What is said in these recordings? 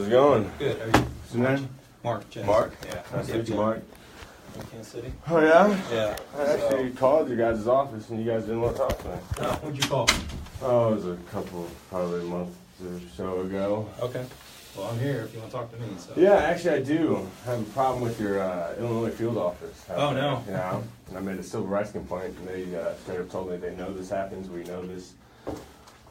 How's it going? Good. How are you? What's your name? Mark. James. Mark? Yeah. Nice to meet you, Mark. From Kansas City? Oh, yeah? Yeah. I actually called your guys' office and you guys didn't want to talk to me. Oh, what'd you call? Oh, it was a couple, probably a month or so ago. Okay. Well, I'm here if you want to talk to me. So. Yeah, actually I do. I have a problem with your Illinois field office. Oh, no. Yeah. And I made a civil rights complaint and they straight up told me they know this happens. We know this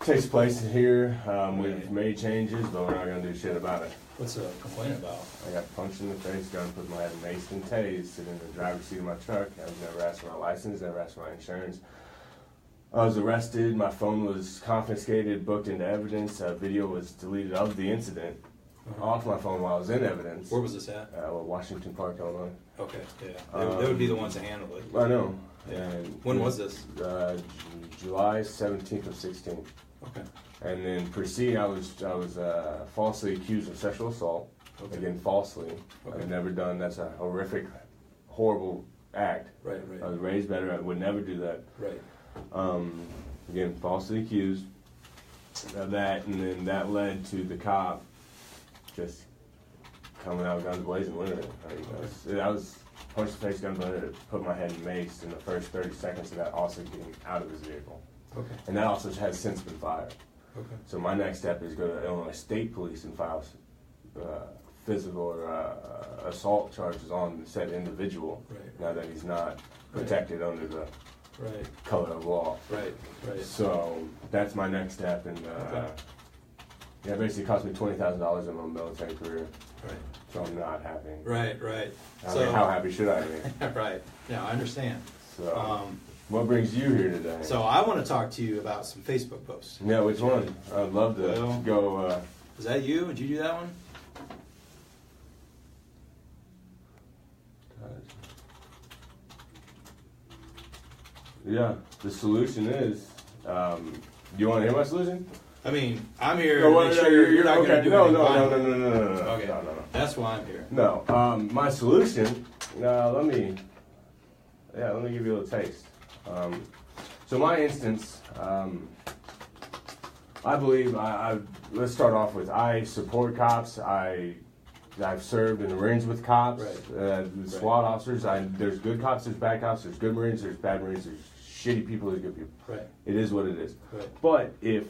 takes place here. We've made changes, but we're not going to do shit about it. What's the complaint about? I got punched in the face, gun put my head maced and tased, sitting in the driver's seat of my truck. I was never asked for my license, never asked for my insurance. I was arrested, my phone was confiscated, booked into evidence, a video was deleted of the incident off my phone while I was in evidence. Where was this at? Washington Park, Illinois. Okay, yeah. They would be the ones that handle it. I know. Yeah. And when was this? July 17th of 16. Okay. And then preceding, I was falsely accused of sexual assault. Okay. Again, falsely. Okay. I've never done. That's a horrific, horrible act. Right. I was raised better. I would never do that. Right. Again, falsely accused of that, and then that led to the cop just coming out guns blazing with it. I was punched in the face, gun blazing, put my head maced in the first 30 seconds of that, also getting out of his vehicle. Okay. And that also has since been fired. Okay. So my next step is go to Illinois State Police and file physical or assault charges on said individual. Right. Now that he's not protected under the color of law. Right. So that's my next step, and yeah, basically it cost me $20,000 in my military career. Right. So I'm not happy. Right. I mean, how happy should I be? Right. Yeah, I understand. So. What brings you here today? So I want to talk to you about some Facebook posts. Yeah, which one? I'd love to go. Is that you? Did you do that one? Yeah, the solution is, you want to hear my solution? I mean, I'm here No, to make sure you're not going to do anything violent. No. Okay. No. That's why I'm here. No, my solution, let me give you a little taste. So my instance, I believe, let's start off with, I support cops. I've served in the Marines with cops, SWAT officers. There's good cops, there's bad cops, there's good Marines, there's bad Marines, there's shitty people, there's good people. Right. It is what it is. Right. But if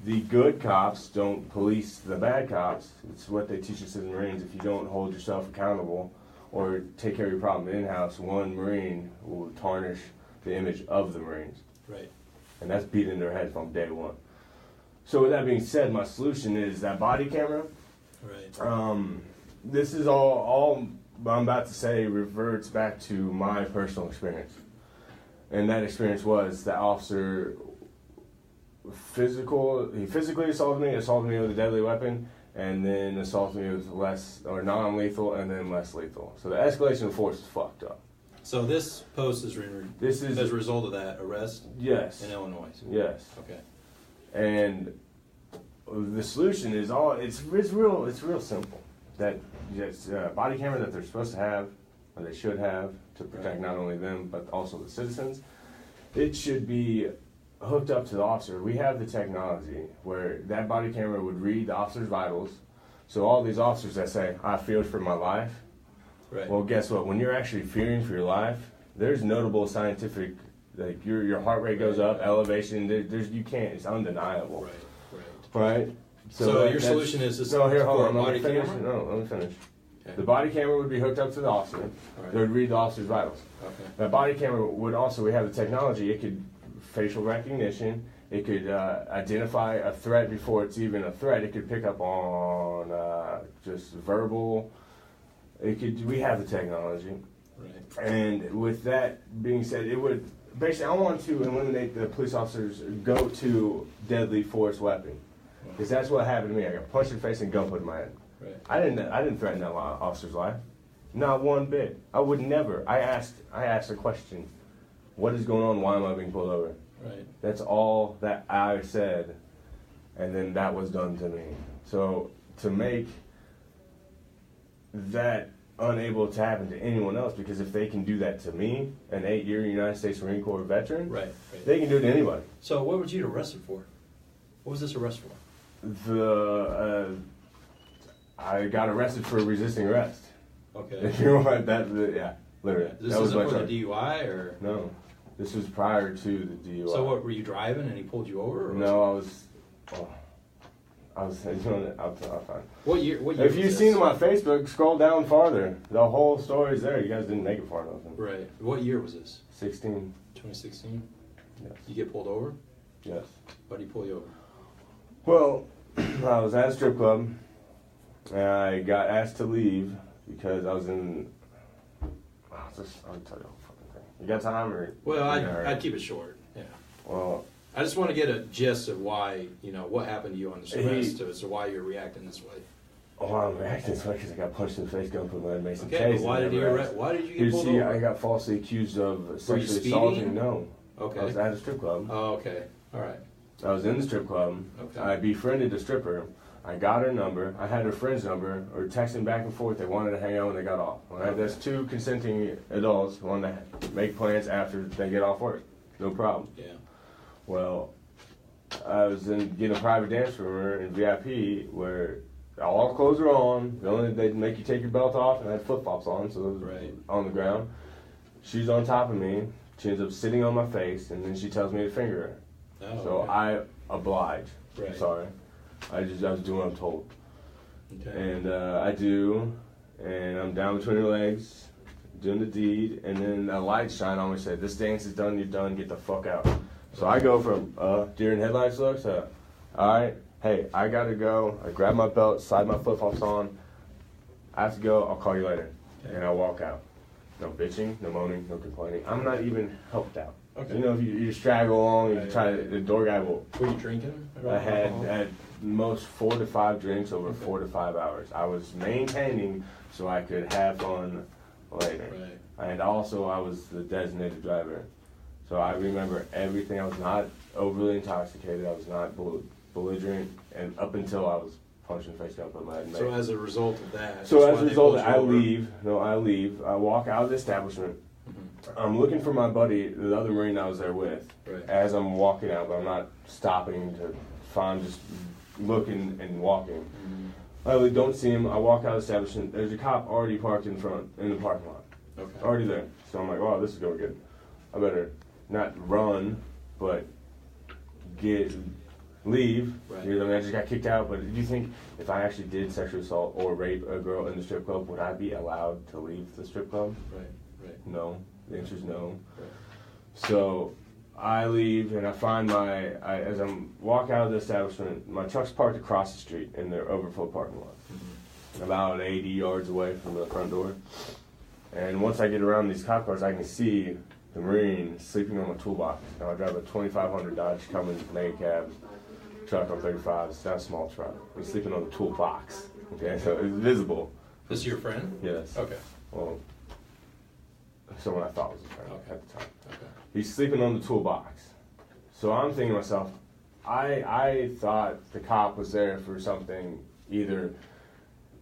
the good cops don't police the bad cops, it's what they teach us in the Marines. If you don't hold yourself accountable or take care of your problem in-house, one Marine will tarnish the image of the Marines. Right. And that's beat in their head from day one. So with that being said, my solution is that body camera. Right. This is all I'm about to say reverts back to my personal experience. And that experience was the officer physically assaulted me with a deadly weapon, and then assaulted me with less or non-lethal and then less lethal. So the escalation of force is fucked up. So this post is as a result of that arrest? Yes. In Illinois? Yes. Okay. And the solution is it's real simple. That body camera that they're supposed to have, or they should have, to protect not only them but also the citizens. It should be hooked up to the officer. We have the technology where that body camera would read the officer's vitals. So all these officers that say, I feared for my life. Right. Well, guess what? When you're actually fearing for your life, there's notable scientific, like your heart rate goes up, elevation. You can't. It's undeniable. Right. So your solution is this? No, here, hold on. Let me finish. No, let me finish. Okay. The body camera would be hooked up to the officer. Right. They would read the officer's vitals. Okay. That body camera would also, we have the technology. It could facial recognition. It could identify a threat before it's even a threat. It could pick up on just verbal. We have the technology. Right. And with that being said, it would basically, I want to eliminate the police officers' go-to deadly force weapon. Because that's what happened to me. I got punched in the face and gun put in my head. Right. I didn't threaten that officer's life. Not one bit. I would never. I asked a question. What is going on? Why am I being pulled over? Right. That's all that I said, and then that was done to me. So to make that unable to happen to anyone else, because if they can do that to me, an 8-year United States Marine Corps veteran, they can do it to anybody. So what were you arrested for? What was this arrest for? I got arrested for resisting arrest. Okay. If you want that, yeah, literally. This that was isn't my for charge. the DUI or? No, this was prior to the DUI. So what, were you driving and he pulled you over? Or No, I was. I'll find. What year? If you've seen my Facebook, scroll down farther. The whole story's there. You guys didn't make it far enough. Right. What year was this? 16. 2016? Yes. You get pulled over? Yes. Why did he pull you over? Well, I was at a strip club, and I got asked to leave because I was in. I'll tell you the whole fucking thing. You got time or? Well, I'd keep it short. Yeah. Well, I just want to get a gist of why, what happened to you on the arrest as to why you're reacting this way. Oh, I'm reacting this way because I got punched in the face, gun put my Mason Okay, case. but why did you get pulled over? I got falsely accused of sexually speeding? assaulting. No. Okay. I was at a strip club. Oh, okay. All right. I was in the strip club. Okay. I befriended a stripper. I got her number. I had her friend's number. Or texting back and forth. They wanted to hang out when they got off. All right? That's two consenting adults who want to make plans after they get off work. No problem. Yeah. Well, I was getting a private dance from her in VIP where all clothes are on. They'd make you take your belt off, and I had flip flops on, so those were on the ground. She's on top of me. She ends up sitting on my face, and then she tells me to finger her. Oh, So okay. I oblige. Right. Sorry. I was doing what I'm told. Okay. And I do, and I'm down between her legs, doing the deed, and then a light shine on me and said, "This dance is done, you're done, get the fuck out." So I go from deer in headlights look to, alright, hey, I gotta go. I grab my belt, slide my flip flops on. I have to go, I'll call you later. Okay. And I walk out. No bitching, no moaning, no complaining. I'm not even helped out. Okay. You know, if you straggle along, you try to, the door guy will. Were you drinking? I had at most 4 to 5 drinks over 4 to 5 hours. I was maintaining so I could have fun later. Right. And also I was the designated driver. So I remember everything. I was not overly intoxicated. I was not belligerent. And up until I was punched in the face, got put my head in. So as a result of that. So as a result, I leave. I leave. I walk out of the establishment. Mm-hmm. I'm looking for my buddy, the other Marine I was there with, as I'm walking out, but I'm not stopping to find, just looking and walking. Mm-hmm. I really don't see him. I walk out of the establishment. There's a cop already parked in the parking lot. Okay. Already there. So I'm like, oh, this is going good. I better not run, but leave. Right. You know, I mean, I just got kicked out. But do you think if I actually did sexual assault or rape a girl in the strip club, would I be allowed to leave the strip club? Right. No. The answer is no. Right. So I leave and I find as I'm walking out of the establishment, my truck's parked across the street in their overflow parking lot, about 80 yards away from the front door. And once I get around these cop cars, I can see the Marine sleeping on my toolbox. Now I drive a 2500 Dodge Cummins mega cab truck on 35. It's not a small truck. He's sleeping on the toolbox. Okay, so it's visible. This is your friend? Yes. Okay. Well, someone I thought was a friend at the time. Okay. He's sleeping on the toolbox. So I'm thinking to myself, I thought the cop was there for something. Either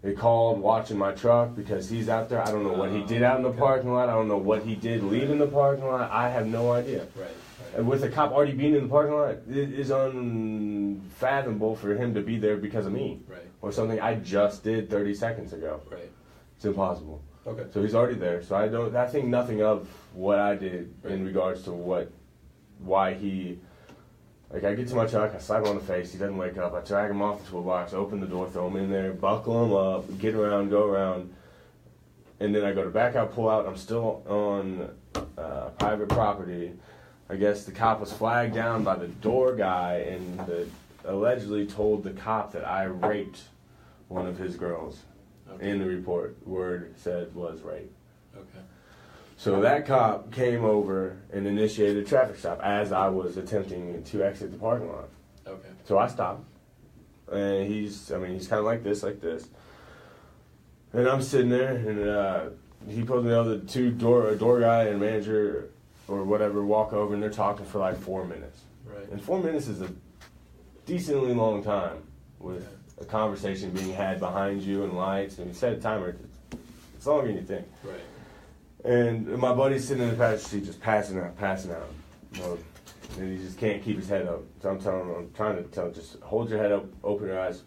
they called watching my truck because he's out there. I don't know what he did out in the parking lot. I don't know what he did leaving the parking lot. I have no idea. Right. And with the cop already being in the parking lot, it is unfathomable for him to be there because of me. Right. Or something I just did 30 seconds ago. Right. It's impossible. Okay. So he's already there. So I think nothing of what I did in regards to why he, like I get to my truck, I slap him on the face, he doesn't wake up, I drag him off the toolbox, open the door, throw him in there, buckle him up, get around, go around, and then I go to back out, pull out, I'm still on private property. I guess the cop was flagged down by the door guy and allegedly told the cop that I raped one of his girls. Okay. In the report, word said was rape. Okay. So that cop came over and initiated a traffic stop as I was attempting to exit the parking lot. Okay. So I stopped, and he's kind of like this, and I'm sitting there, and he pulls me over. The door guy and manager or whatever walk over, and they're talking for like 4 minutes. Right. And 4 minutes is a decently long time with a conversation being had behind you and lights, and you set a timer. It's longer than you think. Right. And my buddy's sitting in the passenger seat just passing out. Well, and he just can't keep his head up. So I'm trying to tell him, just hold your head up, open your eyes,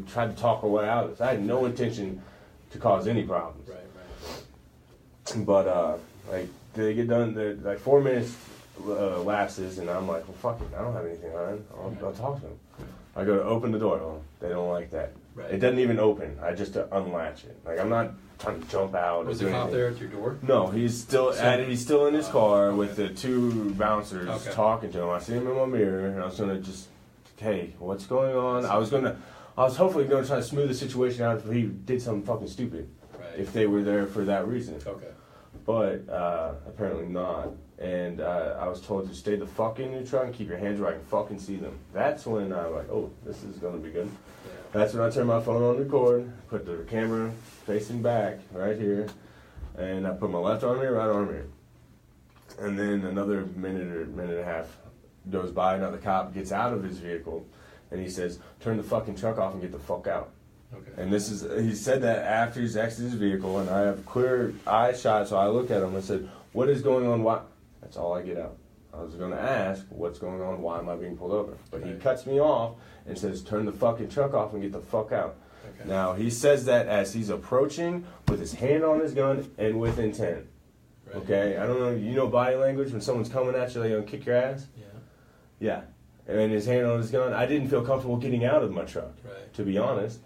tried to talk her way out of this. I had no intention to cause any problems. Right. But like they get done, like 4 minutes lapses, and I'm like, well, fuck it, I don't have anything on. I'll talk to them. I go to open the door. Oh, they don't like that. Right. It doesn't even open. I just unlatch it. Like I'm not trying to jump out. Was the cop there at your door? No, he's still He's still in his car with the 2 bouncers talking to him. I see him in my mirror, and I was gonna just, hey, what's going on? I was hopefully gonna try to smooth the situation out if he did something fucking stupid. Right. If they were there for that reason. Okay. But apparently not. And I was told to stay the fuck in your truck and keep your hands where I can fucking see them. That's when I'm like, oh, this is gonna be good. Yeah. That's when I turn my phone on record, put the camera facing back right here, and I put my left arm here, right arm here. And then another minute or minute and a half goes by, another cop gets out of his vehicle, and he says, turn the fucking truck off and get the fuck out. Okay. And he said that after he's exited his vehicle, and I have clear eye shot, so I look at him and said, what is going on? Why? That's all I get out. I was going to ask, what's going on? Why am I being pulled over? But he cuts me off and says, turn the fucking truck off and get the fuck out. Okay. Now, he says that as he's approaching with his hand on his gun and with intent. Right. Okay? I don't know, you know body language when someone's coming at you, they're going to kick your ass? Yeah. Yeah. And his hand on his gun. I didn't feel comfortable getting out of my truck, to be honest.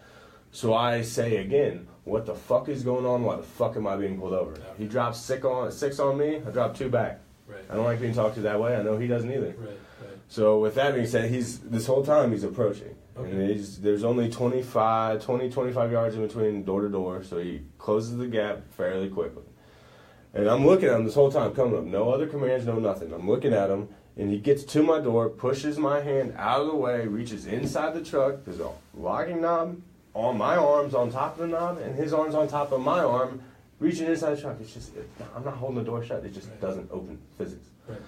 So I say again, what the fuck is going on? Why the fuck am I being pulled over? Okay. He drops 6 on me, I drop 2 back. Right. I don't like being talked to that way. I know he doesn't either. Right. So with that being said, this whole time he's approaching. Okay. And there's only 25 yards in between door to door, so he closes the gap fairly quickly. And I'm looking at him this whole time coming up. No other commands, no nothing. I'm looking at him, and he gets to my door, pushes my hand out of the way, reaches inside the truck. There's a locking knob on my arms on top of the knob, and his arm's on top of my arm, reaching inside the truck. It's just, I'm not holding the door shut. It just doesn't open physics. Right.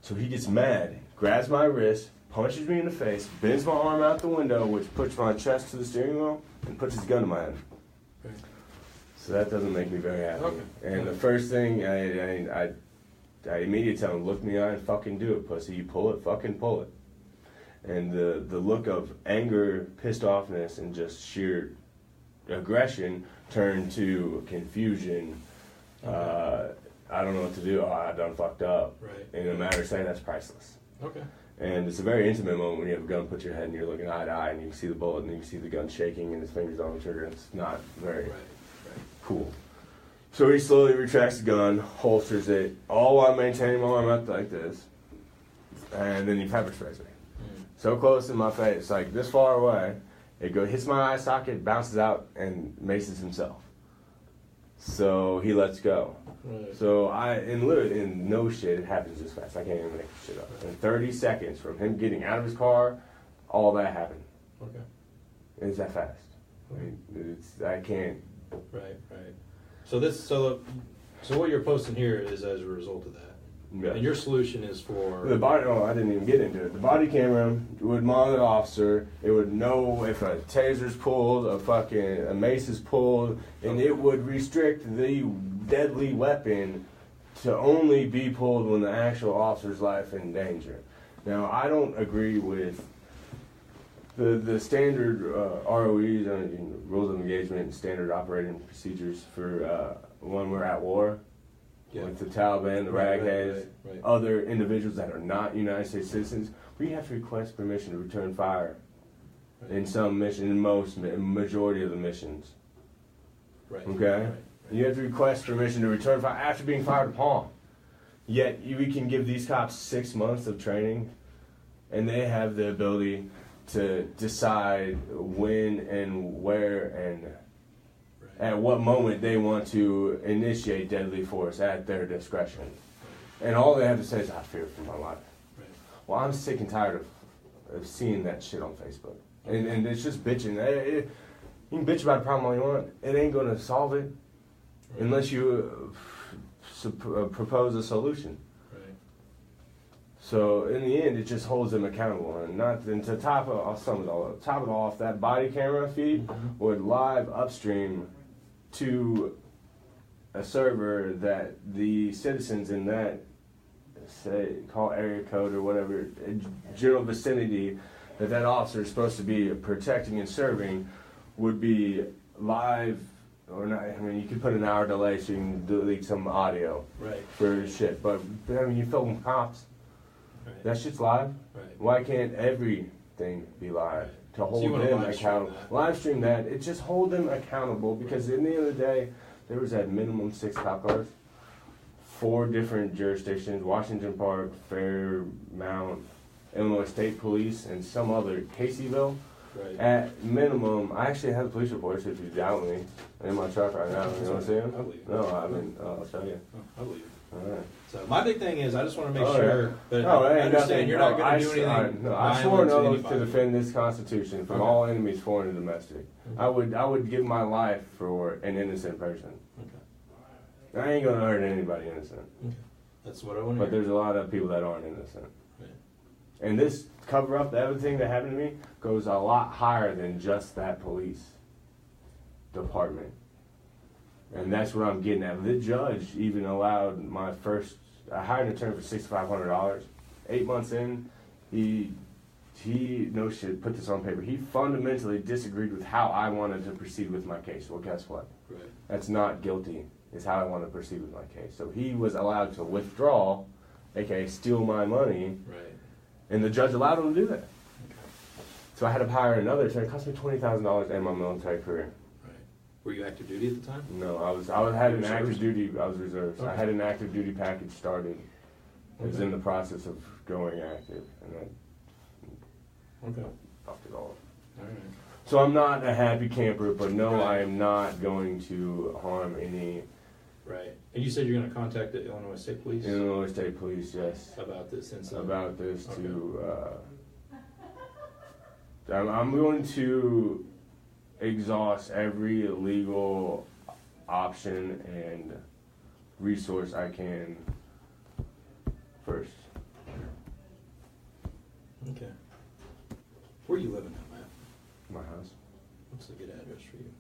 So he gets mad, grabs my wrist, punches me in the face, bends my arm out the window, which puts my chest to the steering wheel, and puts his gun to my head. Right. So that doesn't make me very happy. Okay. And the first thing, I immediately tell him, look me in the eye and fucking do it, pussy. You pull it, fucking pull it. And the look of anger, pissed offness, and just sheer aggression turned to confusion. Okay. I don't know what to do. Oh, I done fucked up. Right. In a matter of saying, that's priceless. Okay. And it's a very intimate moment when you have a gun put your head and you're looking eye to eye and you can see the bullet and you can see the gun shaking and his fingers on the trigger. It's not very cool. So he slowly retracts the gun, holsters it, all while maintaining my arm up like this. And then he pepper sprays me. So close in my face, like this far away. It hits my eye socket, bounces out, and maces himself. So he lets go. Right. So in no shit, it happens this fast. I can't even make this shit up. In 30 seconds from him getting out of his car, all that happened. Okay. It's that fast. I mean, I can't. Right. So what you're posting here is as a result of that. Yeah. And your solution is for The body. Oh, I didn't even get into it. The body camera would monitor the officer. It would know if a taser's pulled, a mace is pulled, and it would restrict the deadly weapon to only be pulled when the actual officer's life in danger. Now, I don't agree with the standard ROEs, rules of engagement, and standard operating procedures for when we're at war. Yeah. With the Taliban, the ragheads, right. other individuals that are not United States citizens, we have to request permission to return fire in some mission, in majority of the missions. Right. Okay? Right. You have to request permission to return fire after being fired upon. Yet we can give these cops 6 months of training, and they have the ability to decide when and where and at what moment they want to initiate deadly force at their discretion. And all they have to say is, I fear for my life. Right. Well, I'm sick and tired of seeing that shit on Facebook. And it's just bitching. You can bitch about a problem all you want. It ain't going to solve it unless you propose a solution. Right. So in the end, it just holds them accountable. And to top it off, that body camera feed would live upstream to a server that the citizens in that, say, call area code or whatever, general vicinity that officer is supposed to be protecting and serving would be live or not. I mean, you could put an hour delay so you can delete some audio Right. for shit. But I mean, you film cops. Right. That shit's live. Right. Why can't everything be live? Right. To hold you wanna them live stream accountable. that. Live stream that. It just hold them accountable because in the end of the day, there was at minimum 6 cop cars, 4 different jurisdictions: Washington Park, Fairmount, Illinois State Police, and some other Caseyville. Right. At minimum, I actually have the police reports if you doubt me in my truck right now. You know what I'm saying? I believe you. No, I mean, I'll show you. I believe you. All right. So my big thing is I just want to make Oh, sure yeah. that No, I ain't understand nothing. you're not going to do I anything. swore an violent oath to anybody. defend this Constitution from Okay. all enemies, foreign and domestic. Okay. I would give my life for an innocent person. Okay. I ain't gonna hurt anybody innocent. Okay. That's what I want to But hear. there's a lot of people that aren't innocent. Right. And this cover up, everything that happened to me, goes a lot higher than just that police department. And that's what I'm getting at. The judge even allowed my first, I hired an attorney for $6,500. 8 months in, he no shit, put this on paper. He fundamentally disagreed with how I wanted to proceed with my case. Well, guess what? Right. That's not guilty, is how I want to proceed with my case. So he was allowed to withdraw, aka steal my money, Right. and the judge allowed him to do that. Okay. So I had to hire another attorney. It cost me $20,000 and my military career. Right. Were you active duty at the time? No, I had an Reserves? active duty. I was reserves. I Okay. had an active duty package started. I was Okay. in the process of going active, and Okay. I fucked it all. All right. So I'm not a happy camper, but no, Right. I am not going to harm any Right. And you said you're going to contact the Illinois State Police Illinois State Police. Yes, about this incident. about this Okay. I'm going to exhaust every legal option and resource I can first. Okay. Where are you living at, Matt? My house. What's a good address for you?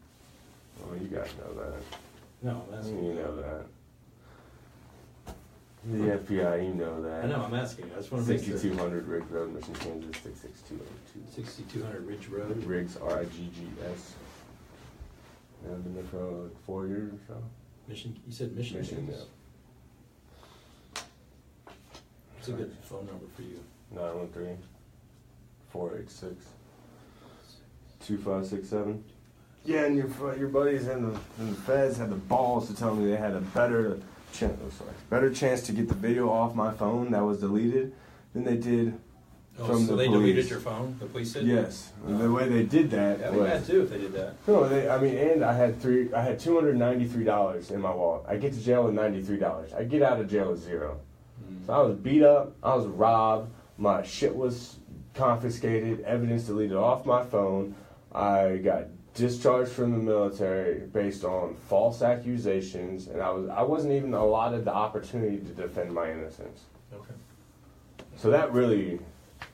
Oh, you guys know that. No, I'm asking You know that. The FBI, you know that. I know, I'm asking you. I just want to make sure. 6200 Riggs Road, Mission, Kansas, 66202. 6200 Ridge Road. Riggs, Riggs. I've been there for like 4 years or so. Mission. You said Mission. Mission, Kansas. What's a good phone number for you? 913-486-2567. Yeah, and your buddies and the feds had the balls to tell me they had a better chance to get the video off my phone that was deleted than they did Oh, from so the they police. deleted your phone? The police did? Yes, and the way they did that That'd be was bad too if they did that. no. And I had $293 in my wallet. I get to jail with $93. I get out of jail with $0. So I was beat up. I was robbed. My shit was confiscated. Evidence deleted off my phone. I got discharged from the military based on false accusations, and I wasn't even allotted the opportunity to defend my innocence. Okay. So that really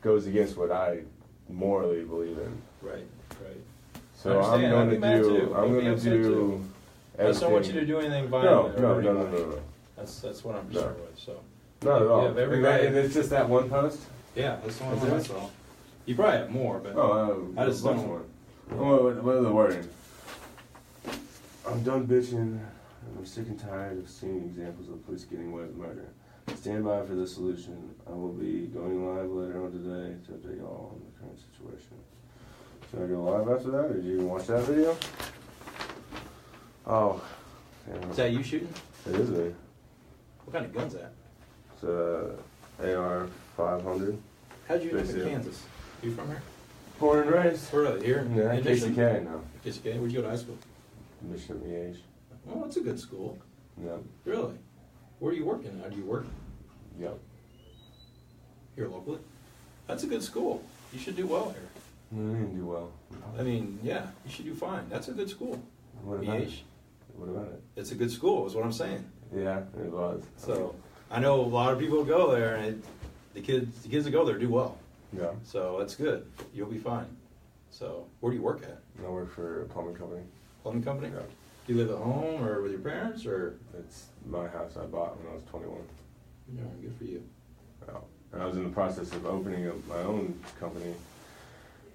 goes against what I morally believe in. Right, right. So I understand. I'd be mad too. I'm I'd be going to upset do. too. I just don't want you to everything- do anything No, violent. no, or no, no, anybody. no, no. That's what I'm No. concerned with. So Not at all. Yeah, every and, right. and it's just that one post. yeah, that's the only That's one I it? saw. You probably have more, but Oh, I just much don't- more. What are the wording? I'm done bitching, and I'm sick and tired of seeing examples of police getting away with murder. Stand by for the solution. I will be going live later on today to update y'all on the current situation. Should I go live after that, or did you even watch that video? Oh, damn. is that you shooting? It is me. What kind of gun's that? It's AR 500. How'd you end up in Basically. Kansas? You from here? Born and raised. Really? Here? Yeah, in Mission? KCK now. KCK? Where'd you go to high school? Mission Liège. Oh, that's a good school. Yep. Really? Where are you working? How do you work? Yep. Here locally? That's a good school. You should do well here. I didn't do well. I mean, yeah, you should do fine. That's a good school. What about it? EH. What about it? It's a good school, is what I'm saying. Yeah, it was. So I know a lot of people go there, and the kids that go there do well. Yeah. So that's good. You'll be fine. So where do you work at? I work for a plumbing company. Plumbing company? Yeah. Do you live at home or with your parents or? It's my house I bought when I was 21. Yeah, good for you. Yeah. And I was in the process of opening up my own company.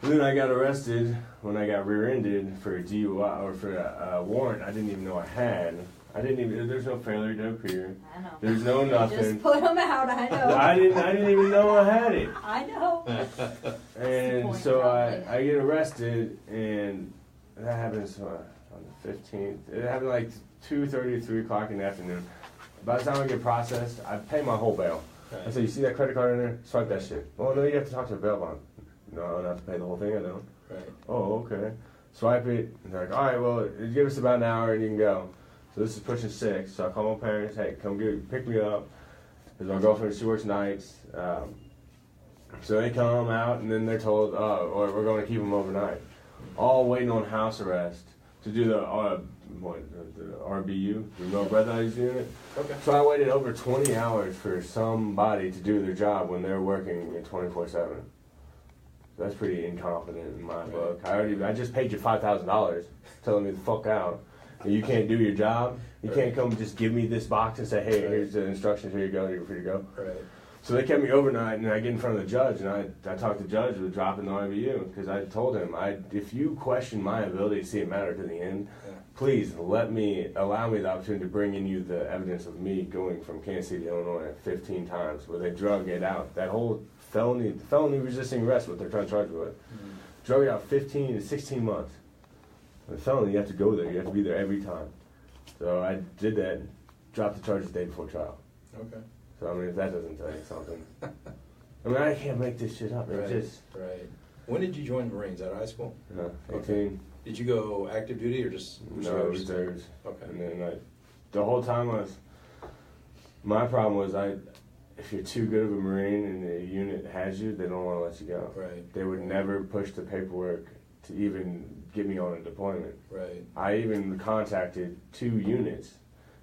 And then I got arrested when I got rear-ended for a DUI or for a warrant I didn't even know I had. There's no failure to appear. I know. There's no nothing. Just put them out, I know. I didn't even know I had it. I know. And point, so probably. I get arrested, and that happens on the 15th. It happened like 2:30 to 3 o'clock in the afternoon. By the time I get processed, I pay my whole bail. Okay. I said, you see that credit card in there? Swipe that shit. Oh, no, you have to talk to the bail bond. No, I don't have to pay the whole thing, I don't. Right. Oh, okay. Swipe it, and they're like, all right, well, give us about an hour and you can go. So this is pushing 6, so I call my parents, hey, come pick me up. Because my girlfriend, she works nights. So they come out, and then they're told, or we're going to keep them overnight. All waiting on house arrest to do the RBU, remote breathalyzer unit. Okay. So I waited over 20 hours for somebody to do their job when they're working 24/7. That's pretty incompetent in my book. I just paid you $5,000 telling me to fuck out. And you can't do your job. You can't come just give me this box and say, hey, here's the instructions, here you go, you're free to go. Right. So they kept me overnight, and I get in front of the judge, and I talked to the judge with dropping the RVU, because I told him, if you question my ability to see it matter to the end, please allow me the opportunity to bring in you the evidence of me going from Kansas City to Illinois 15 times, where they drug it out. That whole felony resisting arrest, what they're trying to charge me with, drug it out 15 to 16 months. The felony, you have to go there. You have to be there every time. So I did that, dropped the charges the day before trial. Okay. So, I mean, if that doesn't tell you something. I mean, I can't make this shit up. Right. It's just... Right. When did you join the Marines? Out of high school? 18. Did you go active duty or just reserves? No, reserves. Okay. And then the whole time my problem was if you're too good of a Marine and the unit has you, they don't want to let you go. Right. They would never push the paperwork to even get me on a deployment. Right. I even contacted 2 units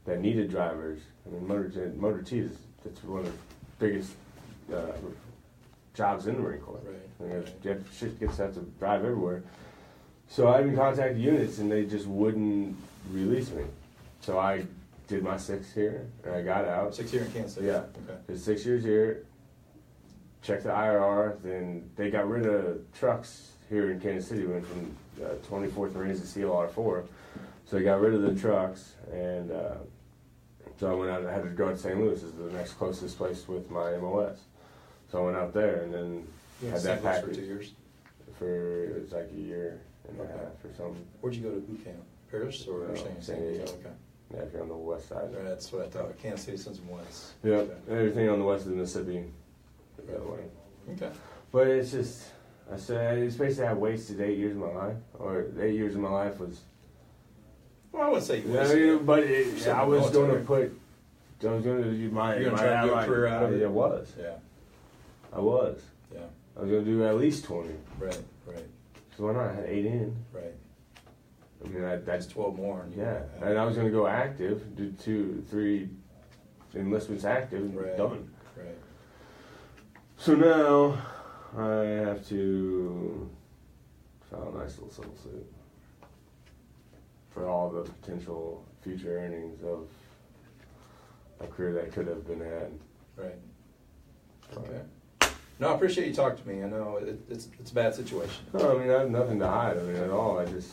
that needed drivers. I mean, Motor T that's one of the biggest jobs in the Marine Corps. Right. I mean, shit gets have to drive everywhere. So I even contacted units, and they just wouldn't release me. So I did my 6 here, and I got out. 6 years in Kansas City? Yeah. Okay. Did 6 years here, checked the IRR, then they got rid of trucks here in Kansas City. We went from 24th Marines to CLR4. So they got rid of the trucks, and so I went out and had to go to St. Louis as the next closest place with my MOS. So I went out there and then had that package. For 2 years? It was like a year and a half or something. Where'd you go to boot camp? Paris or San Diego? Okay. Yeah, if you're on the west side. Right, that's what I thought. Kansas City, since I'm west. Yeah, Okay. everything on the west of the Mississippi. The other way. Okay. But it's just, it's basically I wasted 8 years of my life, or 8 years of my life was. Well, I wouldn't say you Yeah, wasted but You're I was going to military. I was going to do my. You're gonna try to do a career out of it? I was. Yeah. I was. Yeah. I was going to do at least 20. Right. Right. So why not? I had 8 in. Right. I mean, That's that's 12 more. And yeah. And I was going to go active, do 2, 3 enlistments active, and Right. done. Right. So now I have to file a nice little civil suit for all the potential future earnings of a career that could have been had. Right. Okay. No, I appreciate you talking to me. I know it's a bad situation. No, I mean, I have nothing to hide. I mean, at all. I just.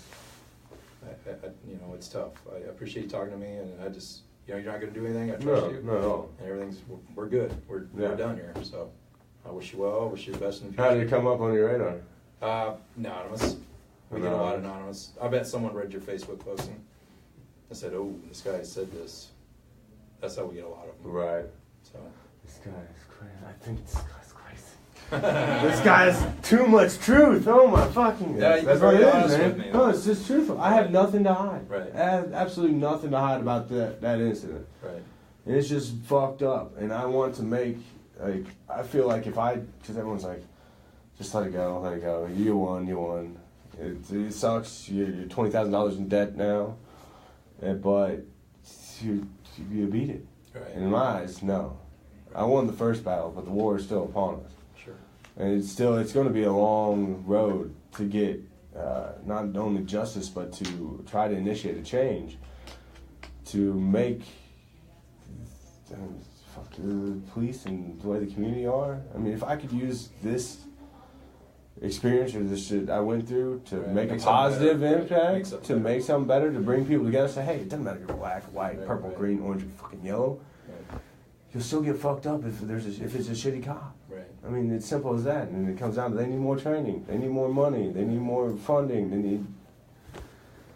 It's tough. I appreciate you talking to me, and I just, you're not going to do anything. I trust No, you. not at all. And we're good. We're done here. So I wish you well. Wish you the best in the future. How did it come up on your radar? Anonymous. We get a lot of anonymous. I bet someone read your Facebook posting and said, "Oh, this guy said this." That's how we get a lot of them. Right. So This guy is crazy. I think this guy's crazy. This guy has too much truth. Oh my fucking Yeah, God. That's what it is, honest man. with me, No, it's just truthful. I have nothing to hide. Right. I have absolutely nothing to hide about that incident. right. And it's just fucked up. And I want to make, I feel like because everyone's like, just let it go. You won. It sucks. You're $20,000 in debt now. But you beat it. Right. And in my eyes, no. I won the first battle, but the war is still upon us. Sure. And it's going to be a long road to get not only justice, but to try to initiate a change to make the police and the way the community are. I mean, if I could use this experience or the shit I went through to make a something positive better. impact, to make something better, to bring people together. Say, hey, it doesn't matter if you're black, white, purple, green, orange, or fucking yellow. Right. You'll still get fucked up if it's a shitty cop. Right. I mean, it's simple as that. And it comes down to they need more training, they need more money, they need more funding, they need.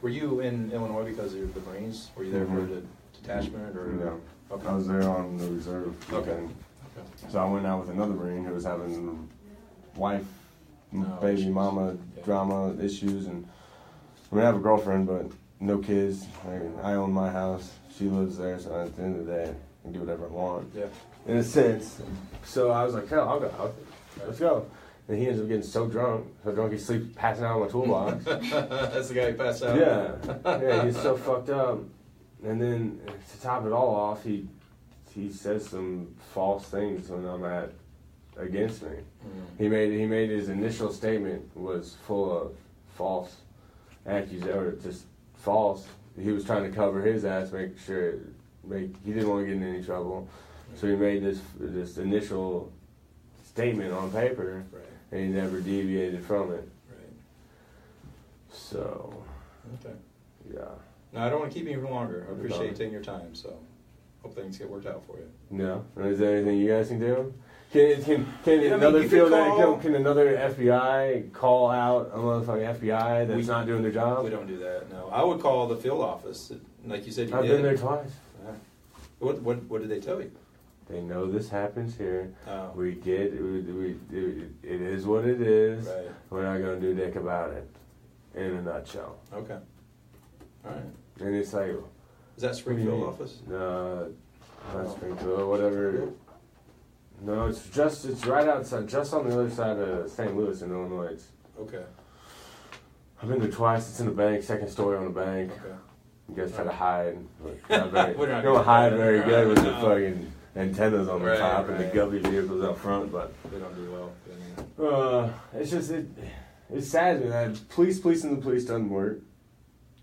Were you in Illinois because of the Marines? Were you there for the detachment or? No. Okay. I was there on the reserve. Okay. And so I went out with another Marine who was having wife, baby, issues. mama, drama issues, and I mean, I have a girlfriend, but no kids. I own my house. She lives there, so at the end of the day, I can do whatever I want. Yeah. In a sense. So I was like, hell, I'll go. Let's go. And he ends up getting so drunk he sleeps passing out on my toolbox. That's the guy who passed out. Yeah, he's so fucked up. And then to top it all off, he says some false things when I'm against me. Mm. He made his initial statement was full of false accusations, or just false. He was trying to cover his ass, he didn't want to get in any trouble. So he made this initial statement on paper, Right. and he never deviated from it. Right. So, Okay. yeah. No, I don't want to keep you any longer. I appreciate you taking your time. So, hope things get worked out for you. No. Is there anything you guys can do? Can Yeah, another you can call- can another FBI call out a motherfucking FBI that's not doing their job? We don't do that. No, I would call the field office, like you said. You I've did. been there twice. What did they tell you? They know this happens here. Oh. We get it is what it is. Right. We're not gonna do dick about it. In a nutshell. Okay. All right. And it's like, Is that Springfield office? not Springfield, whatever. No, it's right outside, just on the other side of St. Louis in Illinois. Okay. I've been there twice. It's in a bank, second story on a bank. Okay. You guys try to hide. But not very, We're not you don't gonna hide do that. very good with the No. fucking antennas on the Right, top and the right. guppy vehicles up front. But They don't do well. it's just it's sad that policing the police doesn't work.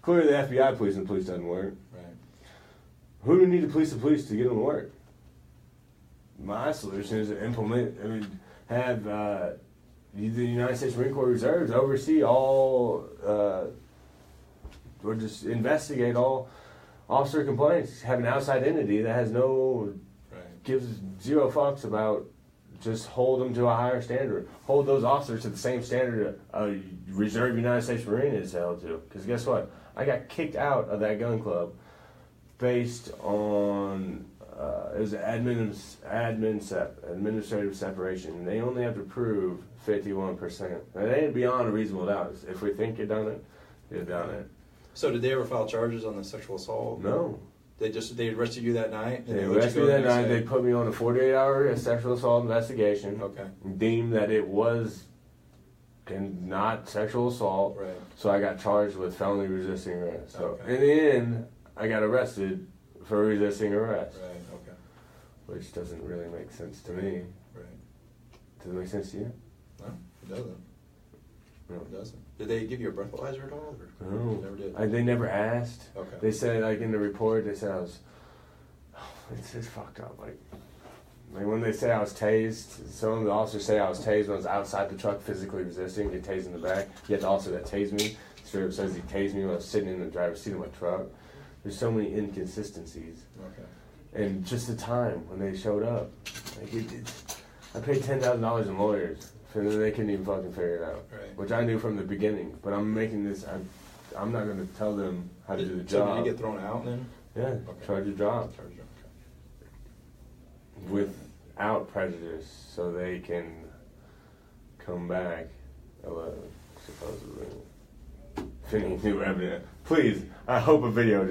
Clearly, the FBI policing the police doesn't work. Right. Who do you need to police the police to get them to work? My solution is to have the United States Marine Corps Reserves oversee all, or just investigate all officer complaints. Have an outside entity that has gives zero fucks about, just hold them to a higher standard. Hold those officers to the same standard a Reserve United States Marine is held to. Because guess what? I got kicked out of that gun club based on it was administrative separation. And they only have to prove 51%. And they ain't beyond a reasonable doubt. If we think you've done it, you've done it. So did they ever file charges on the sexual assault? No. They arrested you that night? They arrested me that night. They put me on a 48-hour sexual assault investigation. Okay. Deemed that it was not sexual assault. Right. So I got charged with felony resisting arrest. So Okay. in the end, I got arrested for resisting arrest. Right, okay. Which doesn't really make sense to me. Right. Does it make sense to you? No, it doesn't. No. It doesn't. Did they give you a breathalyzer at all? Or? No. Never did. They never asked. Okay. They said, like, in the report, they said I was... it's fucked up. Like when they say I was tased, some of the officers say I was tased when I was outside the truck physically resisting, get tased in the back. Yet the officer that tased me straight up says he tased me when I was sitting in the driver's seat of my truck. There's so many inconsistencies. Okay. And just the time when they showed up. Like I paid $10,000 in lawyers, and they couldn't even fucking figure it out. Right. Which I knew from the beginning. But I'm making this... I'm not going to tell them how to do the So job. did you get thrown out then? Yeah, Okay. charge of job. Charged, okay. Without prejudice, so they can come back, supposedly. If any new evidence. Please, I hope a video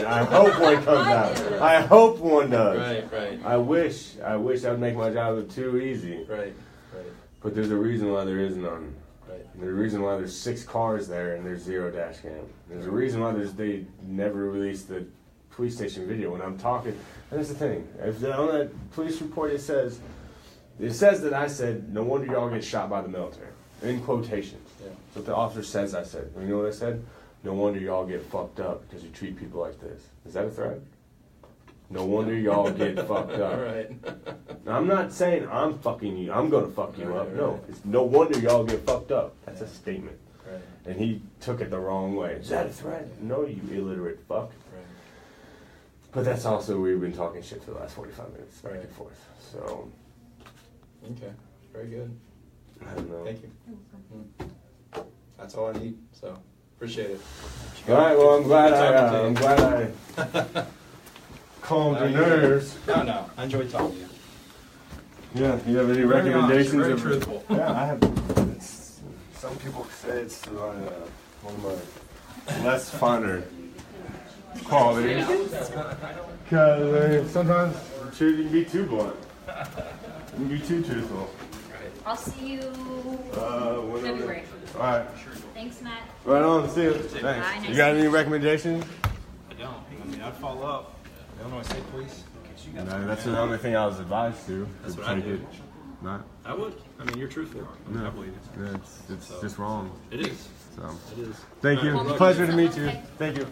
I hope one comes out. I hope one does. Right. I wish that would make my job too easy. Right. But there's a reason why there is none. Right. There's a reason why there's 6 cars there and there's 0 dash cam. There's a reason why they never released the police station video when I'm talking. And that's the thing. If on that police report it says that I said, no wonder y'all get shot by the military. In quotations. Yeah. That's what the officer says I said. You know what I said? No wonder y'all get fucked up because you treat people like this. Is that a threat? No wonder y'all get fucked up. All right. Now, I'm not saying I'm fucking you. I'm gonna fuck you up. Right. No, it's no wonder y'all get fucked up. That's a statement. Right. And he took it the wrong way. Is that a threat? No, you illiterate fuck. Right. But that's also, we've been talking shit for the last 45 minutes, back Right. and forth. So, Okay. Very good. I don't know. Thank you. That's all I need. So appreciate it. All right. Well, I'm glad Good talking to you. I calmed your nerves. No. I enjoyed talking to you. Yeah. You have any Very recommendations? honest, very of- truthful. Yeah, I have. Some people say it's one of my less funner qualities. Because sometimes you can be too blunt. You can be too truthful. I'll see you Whenever. February. All right. Thanks, Matt. Right on. See you. Thanks. Bye. You got any recommendations? I don't. I mean, I'd follow up. Illinois State Police. No, that's the only thing I was advised to. That's to what I take do. it. Not. I would. I mean, you're truthful. No. I believe it. Yeah, it's just wrong. It is. So. It is. Thank you. All right. Pleasure to meet you. Thank you.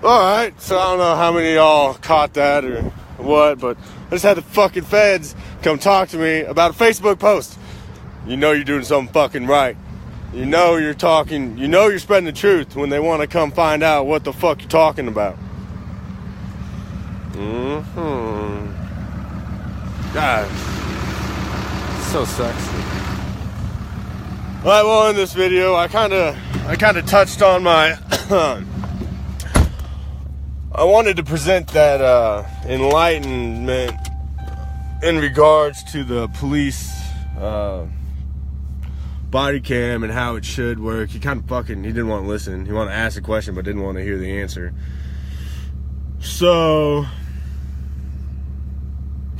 Alright, so I don't know how many of y'all caught that or what, but I just had the fucking feds come talk to me about a Facebook post. You know you're doing something fucking right. You know you're talking, you know you're spreading the truth when they want to come find out what the fuck you're talking about. God, so sexy. Alright, well in this video I kinda touched on my I wanted to present that enlightenment in regards to the police body cam and how it should work. He didn't want to listen. He wanted to ask a question but didn't want to hear the answer. So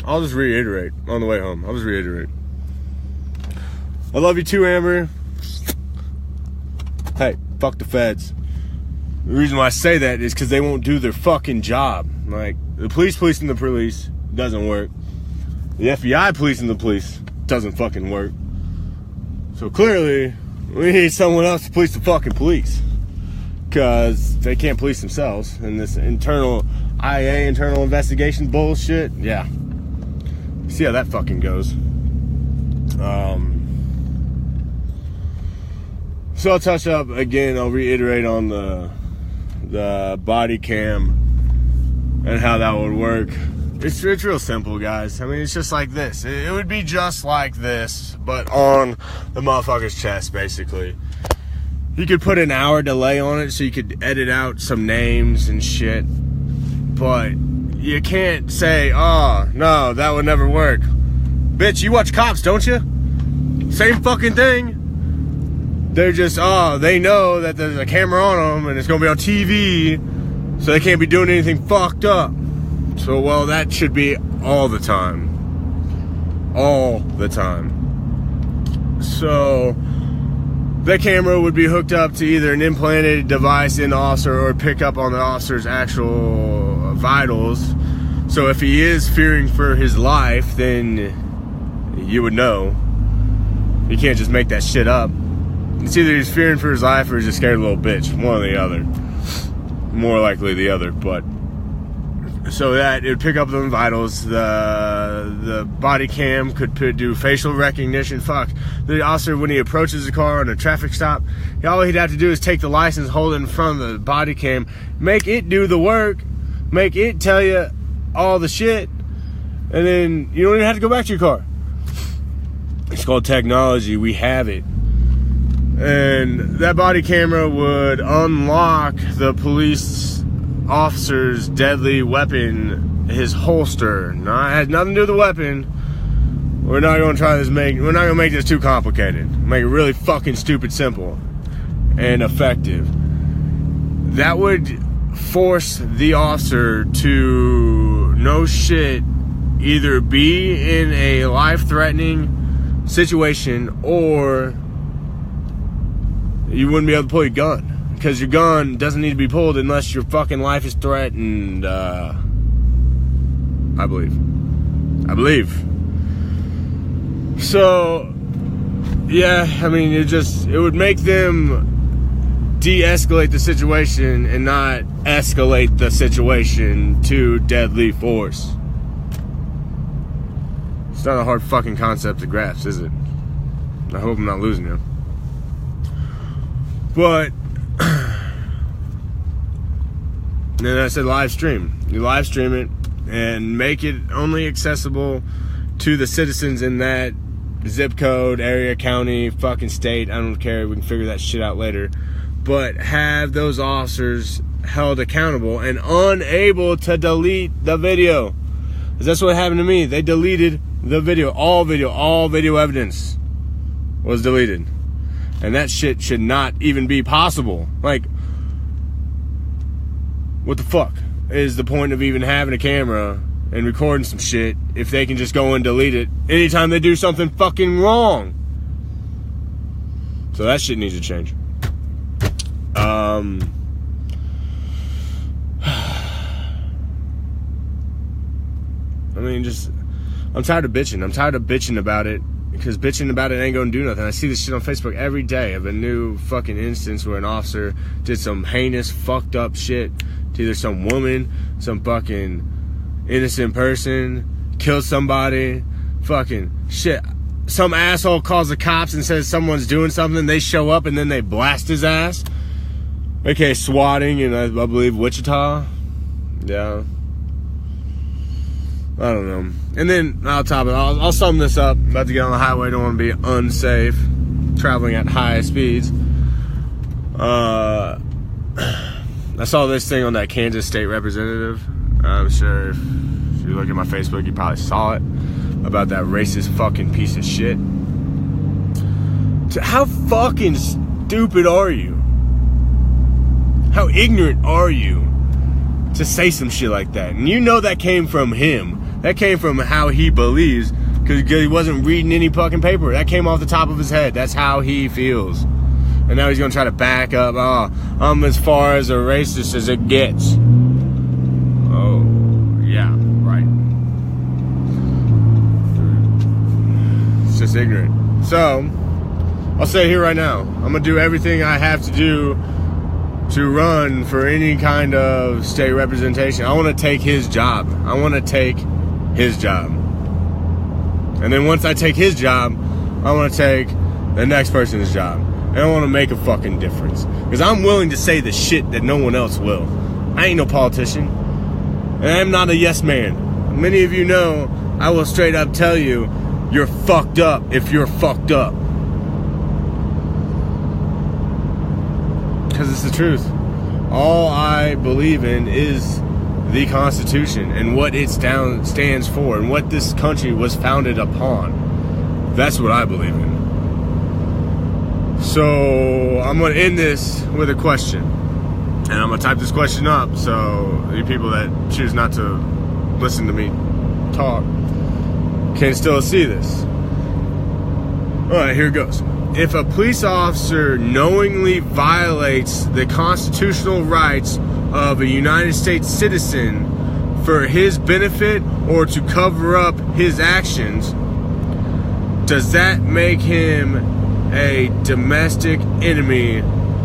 I'll just reiterate on the way home. I'll just reiterate. I love you too, Amber. Hey, fuck the feds. The reason why I say that is because they won't do their fucking job. Like, the police policing the police doesn't work. The FBI policing the police doesn't fucking work. So clearly, we need someone else to police the fucking police. Because they can't police themselves. And this internal IA, internal investigation bullshit, yeah. See how that fucking goes. So I'll touch up again, I'll reiterate on the body cam and how that would work. It's real simple, guys. I mean, it's just like this. It would be just like this, but on the motherfucker's chest, basically. You could put an hour delay on it so you could edit out some names and shit. But you can't say, oh, no, that would never work. Bitch, you watch Cops, don't you? Same fucking thing. They're just, they know that there's a camera on them and it's gonna be on TV, so they can't be doing anything fucked up. So, well, that should be all the time. All the time. So, the camera would be hooked up to either an implanted device in the officer or pick up on the officer's actual vitals. So if he is fearing for his life, then you would know. You can't just make that shit up. It's either he's fearing for his life or he's a scared little bitch. One or the other. More likely the other, but... So that it would pick up the vitals. The body cam could do facial recognition. Fuck. The officer, when he approaches the car on a traffic stop, all he'd have to do is take the license, hold it in front of the body cam, make it do the work, make it tell you all the shit, and then you don't even have to go back to your car. It's called technology. We have it. And that body camera would unlock the police officer's deadly weapon, his holster. Now, it has nothing to do with the weapon, we're not going to try this. We're not going to make this too complicated. Make it really fucking stupid simple and effective. That would force the officer to, no shit, either be in a life-threatening situation or you wouldn't be able to pull your gun. Because your gun doesn't need to be pulled unless your fucking life is threatened, I believe. So, yeah, I mean, it would make them de-escalate the situation and not escalate the situation to deadly force. It's not a hard fucking concept to grasp, is it? I hope I'm not losing you. But then I said live stream. You live stream it and make it only accessible to the citizens in that zip code, area, county, fucking state. I don't care. We can figure that shit out later. But have those officers held accountable and unable to delete the video. Because that's what happened to me. They deleted the video. All video evidence was deleted. And that shit should not even be possible. Like, what the fuck is the point of even having a camera and recording some shit if they can just go and delete it anytime they do something fucking wrong? So that shit needs to change. I mean, I'm tired of bitching. I'm tired of bitching about it. Because bitching about it ain't gonna do nothing. I see this shit on Facebook every day of a new fucking instance where an officer did some heinous, fucked up shit to either some woman, some fucking innocent person, killed somebody, fucking shit. Some asshole calls the cops and says someone's doing something, they show up and then they blast his ass. Okay, swatting in, I believe, Wichita. Yeah. I don't know. And then I'll top it. I'll sum this up. I'm about to get on the highway. Don't want to be unsafe. Traveling at high speeds. I saw this thing on that Kansas state representative. I'm sure if you look at my Facebook, you probably saw it. About that racist fucking piece of shit. How fucking stupid are you? How ignorant are you to say some shit like that? And you know that came from him. That came from how he believes, because he wasn't reading any fucking paper. That came off the top of his head. That's how he feels. And now he's going to try to back up. Oh, I'm as far as a racist as it gets. Oh, yeah, right. It's just ignorant. So, I'll say here right now, I'm going to do everything I have to do to run for any kind of state representation. I want to take his job. I want to take his job. And then once I take his job, I want to take the next person's job. And I want to make a fucking difference. Because I'm willing to say the shit that no one else will. I ain't no politician. And I'm not a yes man. Many of you know I will straight up tell you, you're fucked up if you're fucked up. Because it's the truth. All I believe in is the Constitution and what it stands for and what this country was founded upon. That's what I believe in. So I'm going to end this with a question. And I'm going to type this question up so the people that choose not to listen to me talk can still see this. Alright, here it goes. If a police officer knowingly violates the constitutional rights of a United States citizen for his benefit or to cover up his actions, does that make him a domestic enemy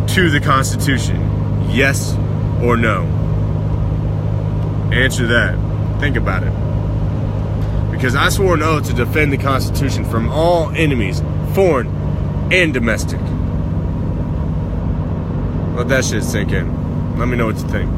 to the Constitution? Yes or no? Answer that. Think about it. Because I swore an oath to defend the Constitution from all enemies, foreign and domestic. Let that shit sink in. Let me know what you think.